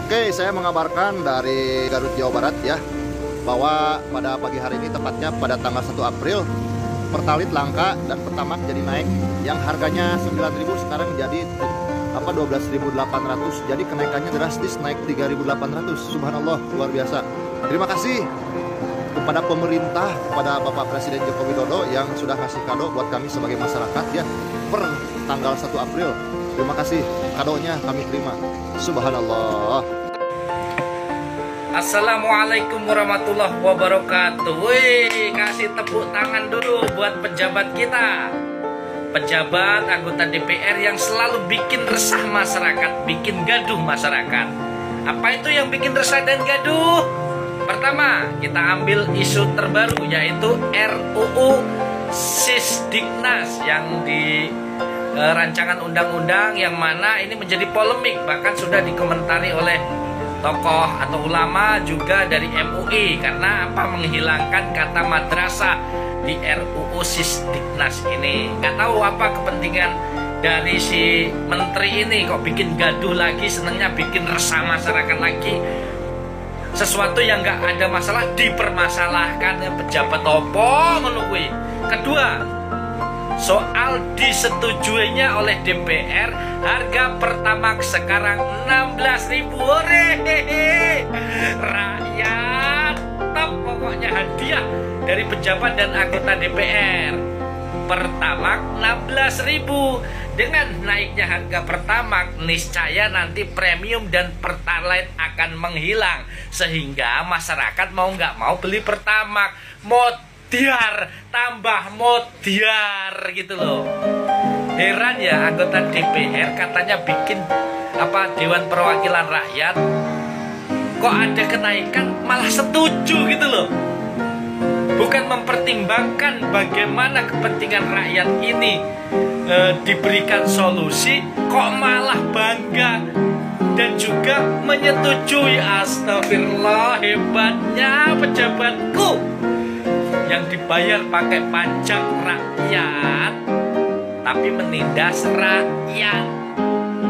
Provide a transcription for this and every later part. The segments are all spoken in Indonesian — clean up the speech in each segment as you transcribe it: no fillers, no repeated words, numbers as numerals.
Oke, saya mengabarkan dari Garut, Jawa Barat ya, bahwa pada pagi hari ini, tepatnya pada tanggal 1 April, Pertalite langka dan Pertamax jadi naik. Yang harganya 9.000 sekarang jadi 12.800. Jadi kenaikannya drastis, naik 3.800. Subhanallah, luar biasa. Terima kasih kepada pemerintah, kepada Bapak Presiden Joko Widodo yang sudah ngasih kado buat kami sebagai masyarakat ya, per tanggal 1 April. Terima kasih, kadonya kami terima. Subhanallah. Assalamualaikum warahmatullahi wabarakatuh. Wih, kasih tepuk tangan dulu buat pejabat kita, pejabat anggota DPR yang selalu bikin resah masyarakat, bikin gaduh masyarakat. Apa itu yang bikin resah dan gaduh? Pertama, kita ambil isu terbaru, yaitu RUU Sisdiknas yang di rancangan undang-undang yang mana ini menjadi polemik, bahkan sudah dikomentari oleh tokoh atau ulama juga dari MUI karena apa, menghilangkan kata madrasah di RUU Sisdiknas ini. Nggak tahu apa kepentingan dari si menteri ini, kok bikin gaduh lagi, senengnya bikin resah masyarakat lagi. Sesuatu yang nggak ada masalah dipermasalahkan, yang pejabat opo menunggu. Kedua, soal disetujuinya oleh DPR harga Pertamax sekarang 16.000. Rakyat top, pokoknya hadiah dari pejabat dan anggota DPR. Pertamax 16.000. Dengan naiknya harga Pertamax, niscaya nanti premium dan Pertalite akan menghilang, sehingga masyarakat mau nggak mau beli Pertamax. Modiar tambah modiar gitu loh. Heran ya, anggota DPR katanya bikin Dewan Perwakilan Rakyat, kok ada kenaikan malah setuju gitu loh. Bukan mempertimbangkan bagaimana kepentingan rakyat ini diberikan solusi, kok malah bangga dan juga menyetujui. Astagfirullah, hebatnya pejabatku yang dibayar pakai pajak rakyat tapi menindas rakyat.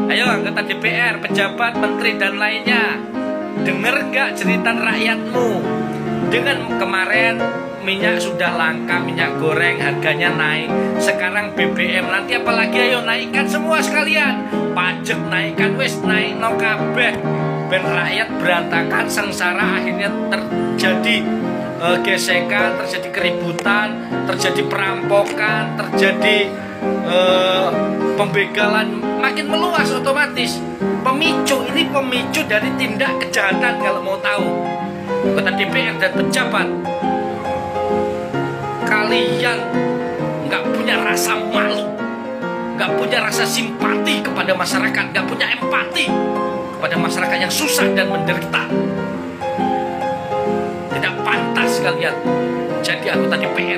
Ayo anggota DPR, pejabat, menteri dan lainnya, denger gak cerita rakyatmu? Dengan kemarin minyak sudah langka, minyak goreng harganya naik, sekarang BBM, nanti apalagi, ayo naikkan semua sekalian. Pajak naikkan, wis naik no kabeh, ben rakyat berantakan sengsara, akhirnya terjadi gesekan, terjadi keributan, terjadi perampokan, terjadi pembegalan, makin meluas otomatis. Ini pemicu dari tindak kejahatan kalau mau tahu. Anggota DPR dan pejabat, kalian nggak punya rasa malu, nggak punya rasa simpati kepada masyarakat, nggak punya empati kepada masyarakat yang susah dan menderita. Tidak pantas kalian jadi anggota DPR.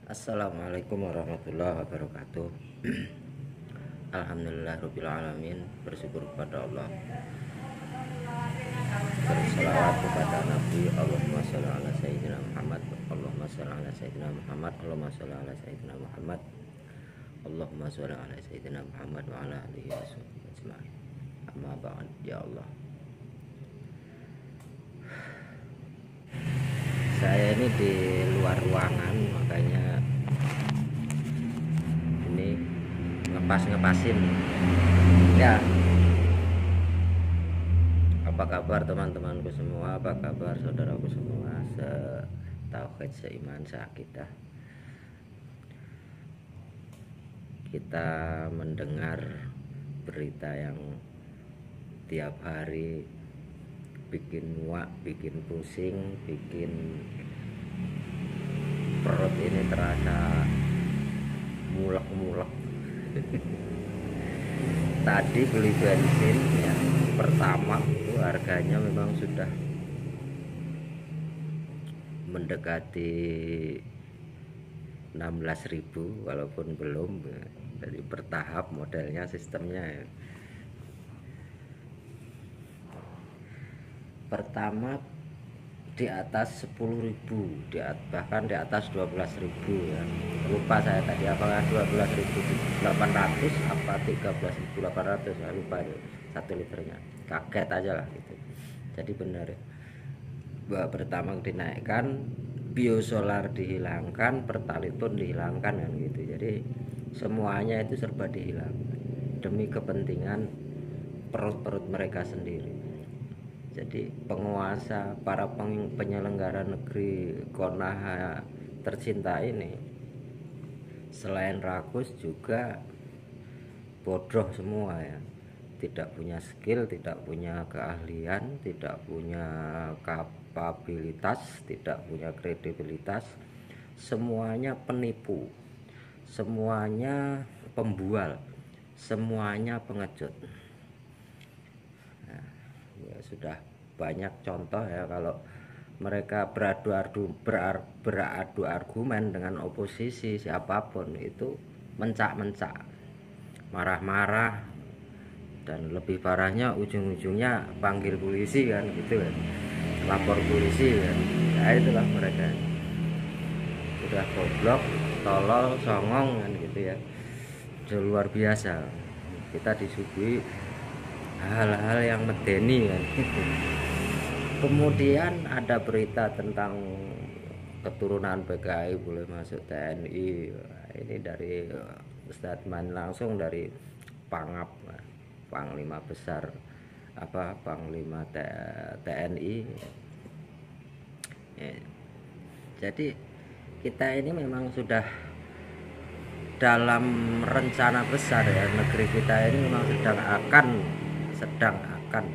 Assalamualaikum warahmatullahi wabarakatuh. Alhamdulillahirrabbilalamin. Bersyukur kepada Allah, berselawat kepada Nabi. Allahumma sholli ala sayyidina Muhammad, Allahumma sholli ala sayyidina Muhammad, Allahumma sholli ala sayyidina Muhammad, Allahumma sholli ala sayyidina Muhammad wa ala alihi washabbihi ajma'in. Amma ba'd. Ya Allah, saya ini di luar ruangan, makanya ini ngepasin ya. Apa kabar teman-temanku semua, apa kabar saudaraku semua, setauhid, seiman, seakidah. Kita mendengar berita yang tiap hari bikin muak, bikin pusing, bikin perut ini terasa mulek-mulek. Tadi beli bensin ya, Pertamax itu harga harganya memang sudah mendekati 16.000 walaupun belum, jadi bertahap modelnya, sistemnya ya. Pertama di atas 10.000, bahkan di atas 12.000 ya. Lupa saya tadi apakah 12.800 apa 13.800, saya lupa itu 1 liternya. Kaget aja lah gitu. Jadi benar ya. Bahwa pertama dinaikkan, biosolar dihilangkan, pertalit pun dihilangkan kan gitu. Jadi semuanya itu serba dihilangkan demi kepentingan perut-perut mereka sendiri. Jadi penguasa, para penyelenggara negeri Konoha tercinta ini selain rakus juga bodoh semua ya. Tidak punya skill, tidak punya keahlian, tidak punya kapabilitas, tidak punya kredibilitas. Semuanya penipu, semuanya pembual, semuanya pengecut. Ya, sudah banyak contoh ya, kalau mereka beradu argumen dengan oposisi siapapun itu mencak-mencak, marah-marah, dan lebih parahnya ujung-ujungnya panggil polisi kan gitu kan, lapor polisi kan. Ya itulah mereka, udah goblok, tolol, songong kan gitu ya. Sudah luar biasa kita disuguhi hal-hal yang medeni kan. Kemudian ada berita tentang keturunan PKI boleh masuk TNI. Ini dari statement langsung dari Pangap, Panglima Besar Panglima TNI ya. Jadi kita ini memang sudah dalam rencana besar ya, negeri kita ini memang sedang akan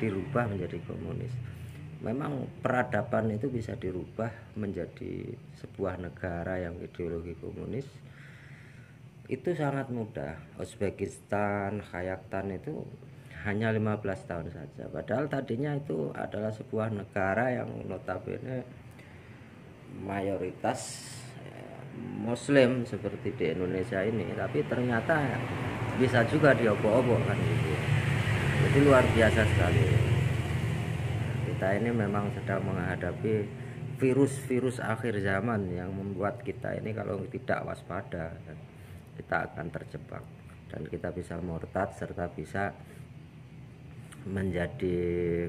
dirubah menjadi komunis. Memang peradaban itu bisa dirubah menjadi sebuah negara yang ideologi komunis itu sangat mudah. Uzbekistan, Kazakhstan itu hanya 15 tahun saja, padahal tadinya itu adalah sebuah negara yang notabene mayoritas Muslim seperti di Indonesia ini, tapi ternyata bisa juga diobok-obok kan gitu. Jadi luar biasa sekali. Kita ini memang sedang menghadapi virus-virus akhir zaman yang membuat kita ini kalau tidak waspada kita akan terjebak dan kita bisa murtad serta bisa menjadi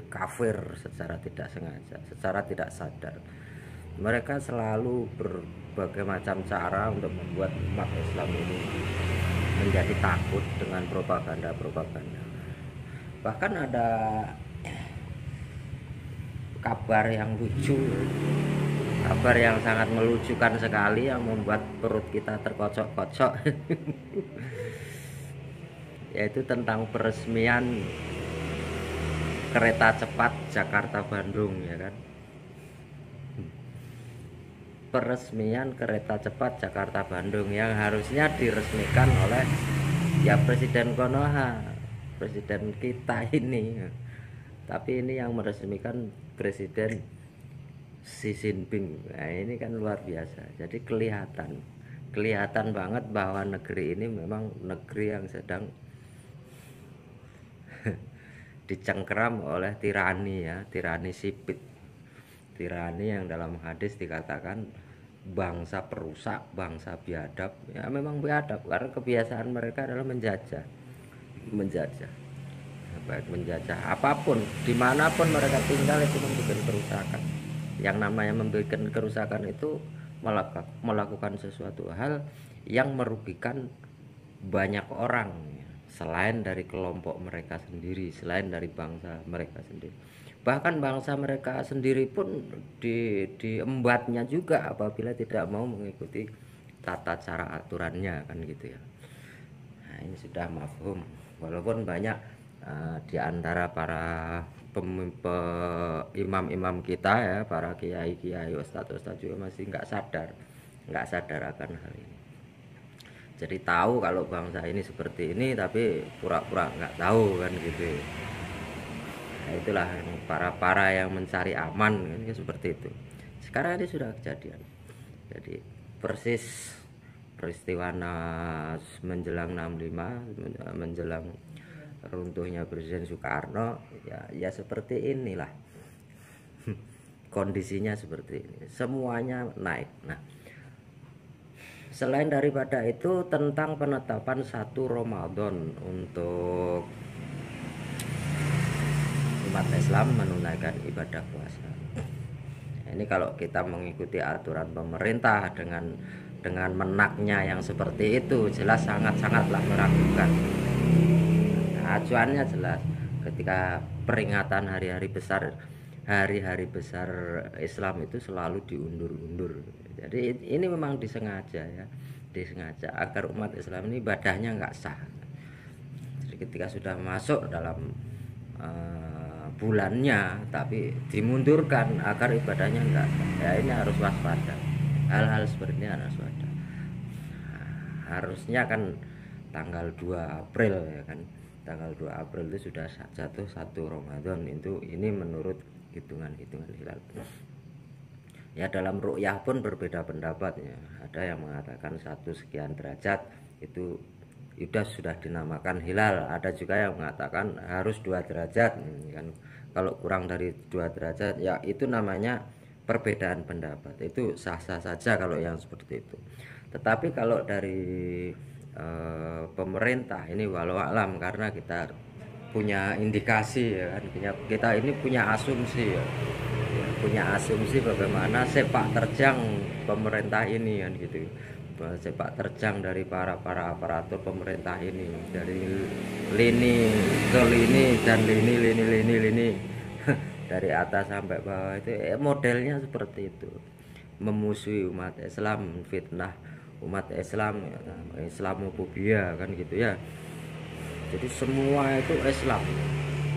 kafir secara tidak sengaja, secara tidak sadar. Mereka selalu berbagai macam cara untuk membuat umat Islam ini menjadi takut dengan propaganda. Bahkan ada kabar yang lucu, kabar yang sangat melucukan sekali yang membuat perut kita terkocok-kocok yaitu tentang peresmian kereta cepat Jakarta-Bandung ya kan. Peresmian kereta cepat Jakarta-Bandung yang harusnya diresmikan oleh ya Presiden Konoha, presiden kita ini, tapi ini yang meresmikan Presiden Xi Jinping. Nah ini kan luar biasa. Jadi kelihatan banget bahwa negeri ini memang negeri yang sedang dicengkeram oleh tirani ya, tirani sipit, tirani yang dalam hadis dikatakan bangsa perusak, bangsa biadab. Ya memang biadab karena kebiasaan mereka adalah menjajah, baik menjajah apapun, dimanapun mereka tinggal itu membuat kerusakan. Yang namanya membuat kerusakan itu melakukan sesuatu hal yang merugikan banyak orang selain dari kelompok mereka sendiri, selain dari bangsa mereka sendiri. Bahkan bangsa mereka sendiri pun diembatnya juga apabila tidak mau mengikuti tata cara aturannya kan gitu ya. Nah ini sudah mafhum, walaupun banyak di antara para imam-imam kita ya, para kiai-kiai, ustadz-ustadz juga masih nggak sadar akan hal ini. Jadi tahu kalau bangsa ini seperti ini tapi pura-pura nggak tahu kan gitu. itulah para yang mencari aman kan, seperti itu. Sekarang ini sudah kejadian. Jadi persis peristiwa menjelang 65, menjelang runtuhnya Presiden Soekarno, ya seperti inilah kondisinya, seperti ini, semuanya naik. Nah, selain daripada itu, tentang penetapan 1 Ramadan untuk umat Islam menunaikan ibadah puasa. Ini kalau kita mengikuti aturan pemerintah dengan menaknya yang seperti itu, jelas sangatlah meragukan. Nah, acuannya jelas ketika peringatan hari-hari besar Islam itu selalu diundur-undur. Jadi ini memang disengaja agar umat Islam ini ibadahnya nggak sah. Jadi ketika sudah masuk dalam bulannya tapi dimundurkan agar ibadahnya enggak, ya ini harus waspada. Hal-hal seperti ini harus waspada. Harusnya kan tanggal 2 April ya kan, tanggal 2 April itu sudah jatuh 1 Ramadan. Ini menurut hitungan hilal. Ya, dalam ru'yah pun berbeda pendapat ya. Ada yang mengatakan 1 sekian derajat itu sudah dinamakan hilal. Ada juga yang mengatakan harus 2 derajat kan. Kalau kurang dari 2 derajat ya itu namanya perbedaan pendapat. Itu sah-sah saja kalau yang seperti itu. Tetapi kalau dari pemerintah ini walau alam, karena kita punya indikasi ya kan, kita ini punya asumsi ya, punya asumsi bagaimana sepak terjang pemerintah ini kan gitu. Sepak terjang dari para aparatur pemerintah ini, dari lini ke lini dan lini dari atas sampai bawah itu modelnya seperti itu, memusuhi umat Islam, fitnah umat Islam, Islamofobia kan gitu ya. Jadi semua itu Islam,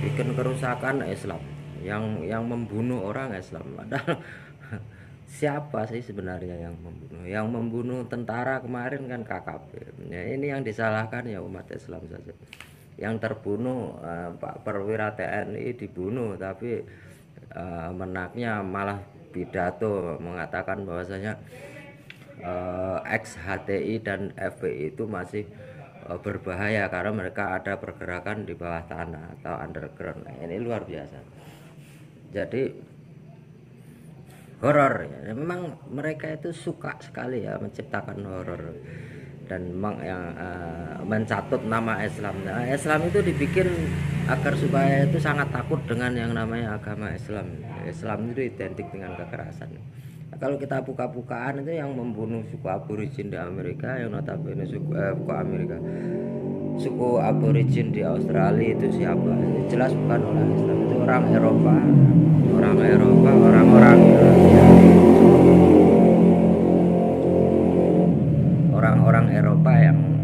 bikin kerusakan Islam, yang membunuh orang Islam. Padahal siapa sih sebenarnya yang membunuh? Yang membunuh tentara kemarin kan KKP. Ya, ini yang disalahkan ya umat Islam saja. Yang terbunuh Pak Perwira TNI dibunuh, tapi menaknya malah pidato mengatakan bahwasanya ex-HTI dan FPI itu masih berbahaya karena mereka ada pergerakan di bawah tanah atau underground. Nah, ini luar biasa. Jadi horor ya. Memang mereka itu suka sekali ya menciptakan horor dan mencatut nama Islam. Nah, Islam itu dibikin agar supaya itu sangat takut dengan yang namanya agama Islam. Islam itu identik dengan kekerasan. Nah, kalau kita buka-bukaan itu yang membunuh suku aborigin di Amerika, yang notabene suku aborigin di Australia itu siapa? Itu jelas bukan orang Islam, itu orang Eropa, orang Eropa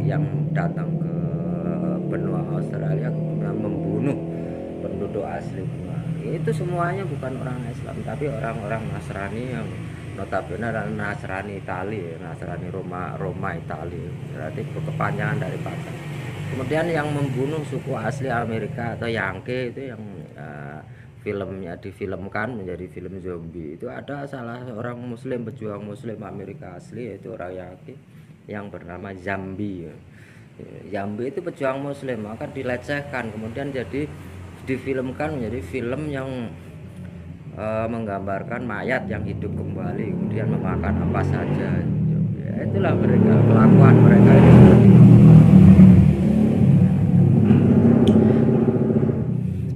yang datang ke benua Australia kemudian membunuh penduduk asli benua. Itu semuanya bukan orang Islam, tapi orang-orang Nasrani yang notabene adalah Nasrani Itali, Nasrani Roma Itali, berarti kepanjangan dari Pagan. Kemudian yang membunuh suku asli Amerika atau Yankee itu yang filmnya difilmkan menjadi film zombie, itu ada salah seorang muslim, pejuang muslim Amerika asli, yaitu orang Yankee yang bernama Zambi. Zambi itu pejuang muslim, maka dilecehkan kemudian jadi difilmkan menjadi film yang menggambarkan mayat yang hidup kembali kemudian memakan apa saja. Ya, itulah mereka, kelakuan mereka ini.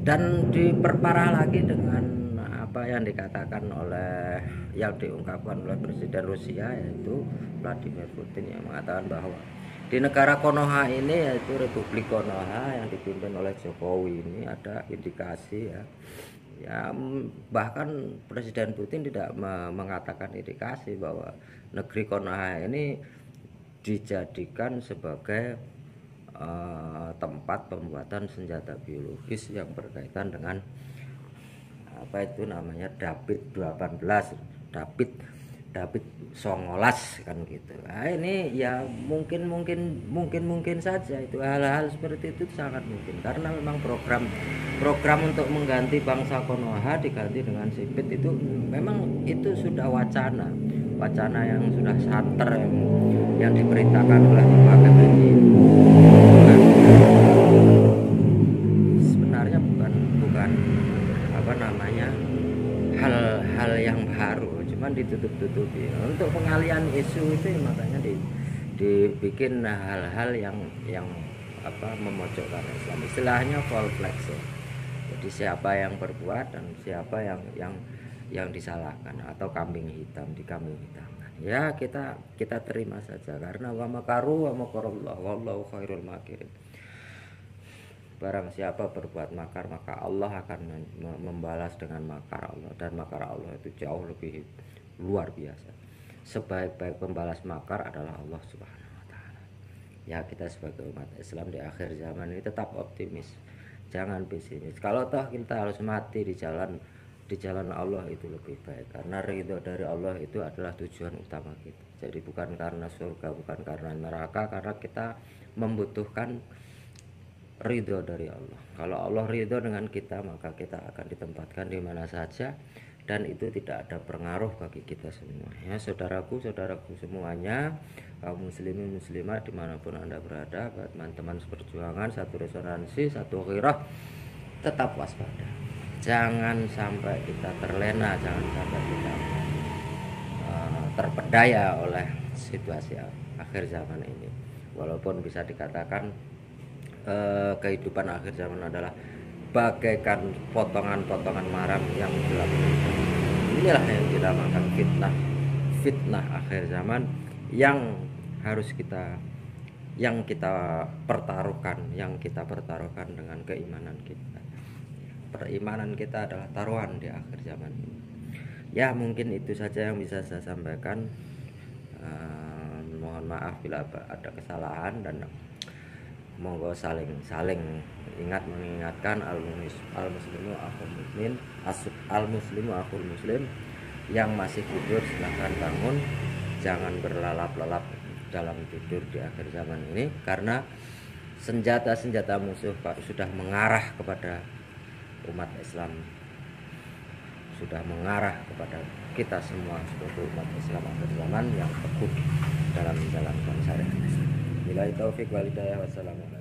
Dan diperparah lagi dengan apa yang dikatakan oleh, yang diungkapkan oleh Presiden Rusia, yaitu Vladimir Putin, yang mengatakan bahwa di negara Konoha ini, yaitu Republik Konoha yang dipimpin oleh Jokowi ini, ada indikasi ya bahkan Presiden Putin tidak mengatakan indikasi bahwa negeri Konoha ini dijadikan sebagai tempat pembuatan senjata biologis yang berkaitan dengan apa itu namanya David David 19 kan gitu. Nah, ini ya mungkin saja itu hal-hal seperti itu sangat mungkin karena memang program untuk mengganti bangsa Konoha diganti dengan sipit itu memang itu sudah wacana yang sudah santer yang diberitakan oleh Pak KBRI. Sebenarnya bukan apa namanya hal yang baru, cuman ditutup-tutupi untuk pengalian isu itu makanya dibikin hal-hal yang apa memojokkan Islam, istilahnya false flag ya. Jadi siapa yang berbuat dan siapa yang disalahkan atau kambing hitam hitamkan ya kita terima saja karena wa makaru wa makarullah wallahu khairul makirin. Barang siapa berbuat makar maka Allah akan membalas dengan makar Allah, dan makar Allah itu jauh lebih luar biasa. Sebaik-baik pembalas makar adalah Allah Subhanahu wa taala. Ya, kita sebagai umat Islam di akhir zaman ini tetap optimis. Jangan pesimis. Kalau toh kita harus mati di jalan Allah itu lebih baik, karena ridho dari Allah itu adalah tujuan utama kita. Jadi bukan karena surga, bukan karena neraka, karena kita membutuhkan ridho dari Allah. Kalau Allah ridho dengan kita maka kita akan ditempatkan di mana saja dan itu tidak ada pengaruh bagi kita semua ya, saudaraku semuanya, kaum muslimin muslimat dimanapun anda berada, teman-teman seperjuangan, satu resonansi, satu ghirah, tetap waspada, jangan sampai kita terlena, jangan sampai kita terpedaya oleh situasi akhir zaman ini. Walaupun bisa dikatakan kehidupan akhir zaman adalah bagaikan potongan-potongan maram yang gelap. Inilah yang dinamakan fitnah akhir zaman yang harus kita pertaruhkan dengan keimanan kita. Perimanan kita adalah taruhan di akhir zaman ini. Ya, mungkin itu saja yang bisa saya sampaikan. Mohon maaf bila ada kesalahan dan monggo saling mengingatkan al muslimu akhul muslim. Yang masih tidur silahkan bangun, jangan berlalap-lalap dalam tidur di akhir zaman ini, karena senjata musuh sudah mengarah kepada umat Islam, sudah mengarah kepada kita semua sebagai umat Islam akhir zaman yang teguh dalam menjalankan syariat. Billahi taufik wal hidayah, wassalamualaikum.